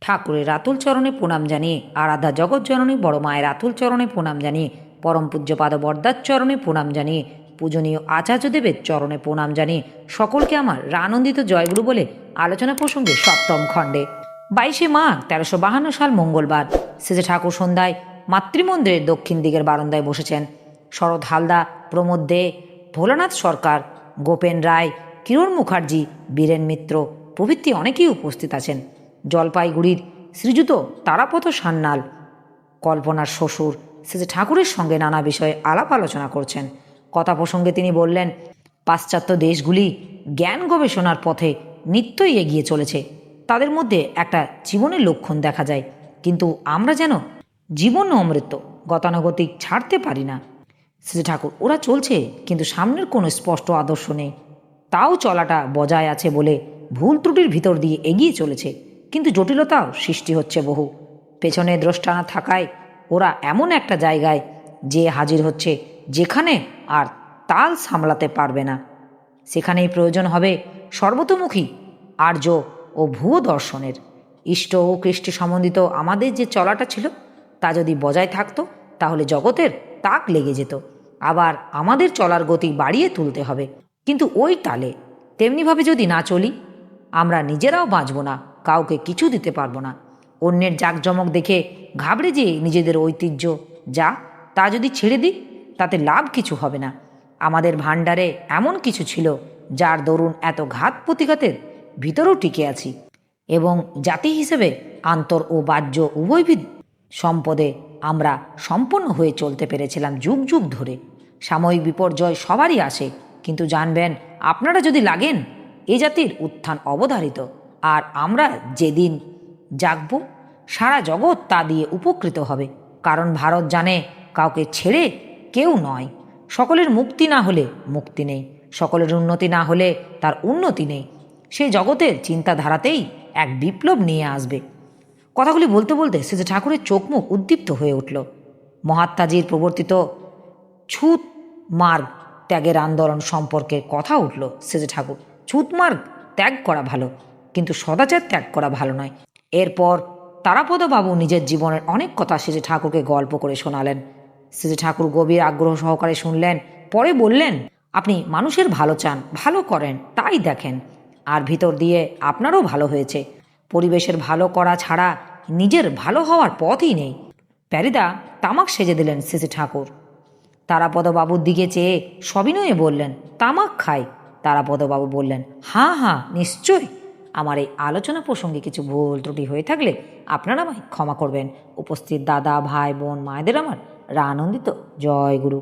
ঠাকুরের রাতুল চরণে প্রণাম জানিয়ে, আরাধ্যা জগৎজননী বড় মায়ের রাতুল চরণে প্রণাম জানিয়ে, পরম পূজ্যপাদ বরদার চরণে প্রণাম জানিয়ে, পূজনীয় আচার্যদেবের চরণে প্রণাম জানিয়ে সকলকে আমার আনন্দিত জয়গুরু বলে আলোচনা প্রসঙ্গে সপ্তম খণ্ডে 22শে মাঘ 1352 সাল মঙ্গলবার সেজে ঠাকুর সন্ধ্যায় মাতৃমন্দিরের দক্ষিণ দিকের বারান্দায় বসেছেন। শরৎ হালদা, প্রমোদ দে, ভোলানাথ সরকার, গোপেন রায়, কিরণ মুখার্জি, বীরেন মিত্র প্রভৃতি অনেকেই উপস্থিত আছেন। জলপাইগুড়ির শ্রীযুত তারাপদ সান্যাল, কল্পনার শ্বশুর, সেজে ঠাকুরের সঙ্গে নানা বিষয়ে আলাপ আলোচনা করছেন। কথা প্রসঙ্গে তিনি বললেন, পাশ্চাত্য দেশগুলি জ্ঞান গবেষণার পথে নিত্যই এগিয়ে চলেছে। তাদের মধ্যে একটা জীবনের লক্ষণ দেখা যায়, কিন্তু আমরা যেন জীবন অমৃত গতানুগতিক ছাড়তে পারি না। সেজে ঠাকুর, ওরা চলছে কিন্তু সামনের কোনো স্পষ্ট আদর্শ নেই। তাও চলাটা বজায় আছে বলে ভুল ত্রুটির ভিতর দিয়ে এগিয়ে চলেছে, কিন্তু জটিলতাও সৃষ্টি হচ্ছে বহু। পেছনে দ্রষ্টা না থাকায় ওরা এমন একটা জায়গায় যে হাজির হচ্ছে যেখানে আর তাল সামলাতে পারবে না। সেখানেই প্রয়োজন হবে সর্বতোমুখী আর্য ও ভুয়ো দর্শনের। ইষ্ট ও কৃষ্টি সম্বন্ধিত আমাদের যে চলাটা ছিল তা যদি বজায় থাকতো তাহলে জগতের তাক লেগে যেত। আবার আমাদের চলার গতি বাড়িয়ে তুলতে হবে, কিন্তু ওই তালে তেমনিভাবে যদি না চলি আমরা নিজেরাও বাঁচব না, কাউকে কিছু দিতে পারবো না। অন্যের জাঁকজমক দেখে ঘাবড়ে যেয়ে নিজেদের ঐতিহ্য যা তা যদি ছেড়ে দিই তাতে লাভ কিছু হবে না। আমাদের ভাণ্ডারে এমন কিছু ছিল যার দরুন এত ঘাত প্রতিঘাতের ভিতরেও টিকে আছি, এবং জাতি হিসেবে আন্তর ও বাহ্য উভয়বিধ সম্পদে আমরা সম্পন্ন হয়ে চলতে পেরেছিলাম যুগ যুগ ধরে। সাময়িক বিপর্যয় সবারই আসে, কিন্তু জানবেন আপনারা যদি লাগেন এ জাতির উত্থান অবধারিত, আর আমরা যেদিন জাগব সারা জগৎ তা দিয়ে উপকৃত হবে। কারণ ভারত জানে কাউকে ছেড়ে কেউ নয়। সকলের মুক্তি না হলে মুক্তি নেই, সকলের উন্নতি না হলে তার উন্নতি নেই। সেই জগতের চিন্তাধারাতেই এক বিপ্লব নিয়ে আসবে। কথাগুলি বলতে বলতে সেজে ঠাকুরের চোখ মুখ উদ্দীপ্ত হয়ে উঠল। মহাত্মাজির প্রবর্তিত ছুত মার্গ ত্যাগের আন্দোলন সম্পর্কে কথা উঠল সেজে ঠাকুর। ছুত মার্গ ত্যাগ করা ভালো, কিন্তু সদাচার ত্যাগ করা ভালো নয়। এরপর তারাপদবাবু নিজের জীবনের অনেক কথা সেজে ঠাকুরকে গল্প করে শোনালেন। সেজে ঠাকুর গভীর আগ্রহ সহকারে শুনলেন। পরে বললেন, আপনি মানুষের ভালো চান, ভালো করেন, তাই দেখেন, আর ভিতর দিয়ে আপনারও ভালো হয়েছে। পরিবেশের ভালো করা ছাড়া নিজের ভালো হওয়ার পথই নেই। প্যারিদা তামাক সেজে দিলেন সেজে ঠাকুর। তারাপদবাবুর দিকে চেয়ে সবিনয়ে বললেন, তামাক খাই? তারাপদবাবু বললেন, হ্যাঁ হ্যাঁ, নিশ্চয়ই। আমার এই আলোচনা প্রসঙ্গে কিছু ভুল ত্রুটি হয়ে থাকলে আপনারা আমায় ক্ষমা করবেন। উপস্থিত দাদা, ভাই, বোন, মায়েদের আমার আনন্দিত জয় গুরু।